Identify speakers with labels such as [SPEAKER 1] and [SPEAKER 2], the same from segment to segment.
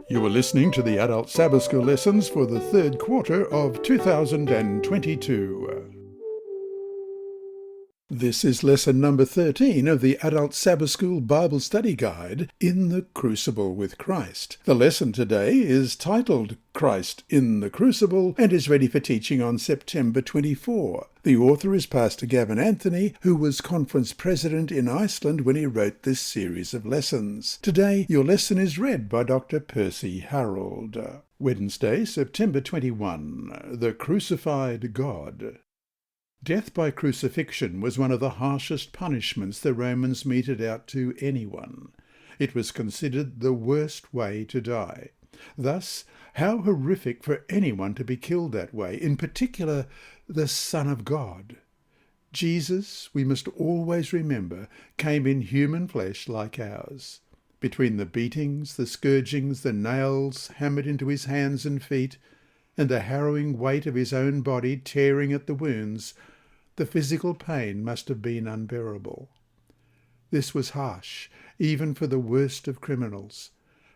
[SPEAKER 1] You are listening to the Adult Sabbath School lessons for the third quarter of 2022. This is lesson number 13 of the Adult Sabbath School Bible Study Guide, In the Crucible with Christ. The lesson today is titled Christ in the Crucible and is ready for teaching on September 24. The author is Pastor Gavin Anthony, who was conference president in Iceland when he wrote this series of lessons. Today, your lesson is read by Dr. Percy Harrold. Wednesday, September 21. The Crucified God. Death by crucifixion was one of the harshest punishments the Romans meted out to anyone. It was considered the worst way to die. Thus, how horrific for anyone to be killed that way, in particular the Son of God. Jesus, we must always remember, came in human flesh like ours. Between the beatings, the scourgings, the nails hammered into his hands and feet, and the harrowing weight of his own body tearing at the wounds, the physical pain must have been unbearable. This was harsh, even for the worst of criminals.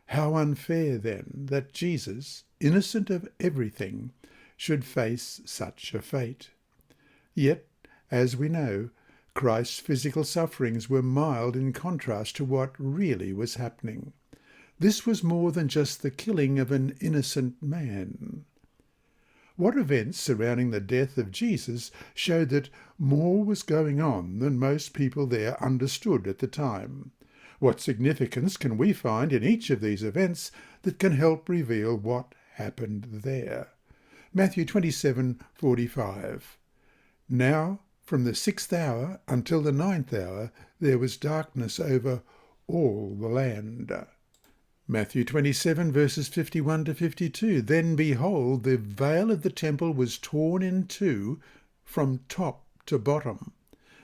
[SPEAKER 1] How unfair, then, that Jesus, innocent of everything, should face such a fate. Yet, as we know, Christ's physical sufferings were mild in contrast to what really was happening. This was more than just the killing of an innocent man. What events surrounding the death of Jesus showed that more was going on than most people there understood at the time? What significance can we find in each of these events that can help reveal what happened there? Matthew 27:45. Now, from the 6th hour until the 9th hour, there was darkness over all the land. Matthew 27, verses 51 to 52. Then behold, the veil of the temple was torn in two from top to bottom.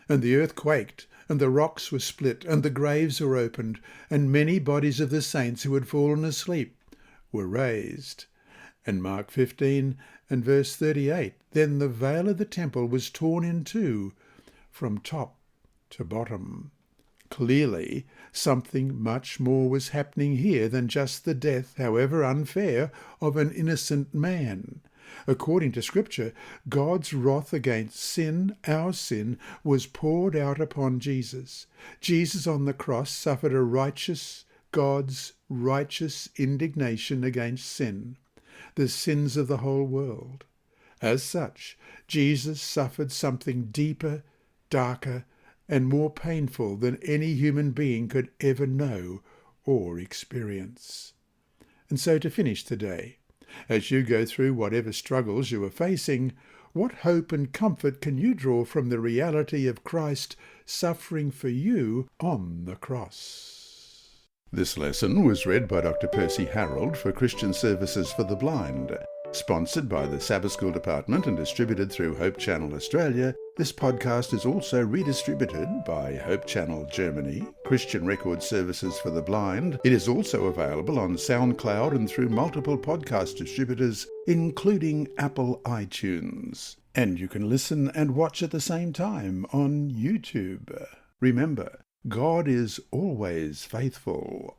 [SPEAKER 1] And the earth quaked, and the rocks were split, and the graves were opened, and many bodies of the saints who had fallen asleep were raised. And Mark 15 and verse 38. Then the veil of the temple was torn in two from top to bottom. Clearly, something much more was happening here than just the death, however unfair, of an innocent man. According to Scripture, God's wrath against sin, our sin, was poured out upon Jesus. Jesus on the cross suffered God's righteous indignation against sin, the sins of the whole world. As such, Jesus suffered something deeper, darker, and more painful than any human being could ever know or experience. And so to finish today, as you go through whatever struggles you are facing, what hope and comfort can you draw from the reality of Christ suffering for you on the cross? This lesson was read by Dr. Percy Harrold for Christian Services for the Blind. Sponsored by the Sabbath School Department and distributed through Hope Channel Australia, this podcast is also redistributed by Hope Channel Germany, Christian Record Services for the Blind. It is also available on SoundCloud and through multiple podcast distributors, including Apple iTunes. And you can listen and watch at the same time on YouTube. Remember, God is always faithful.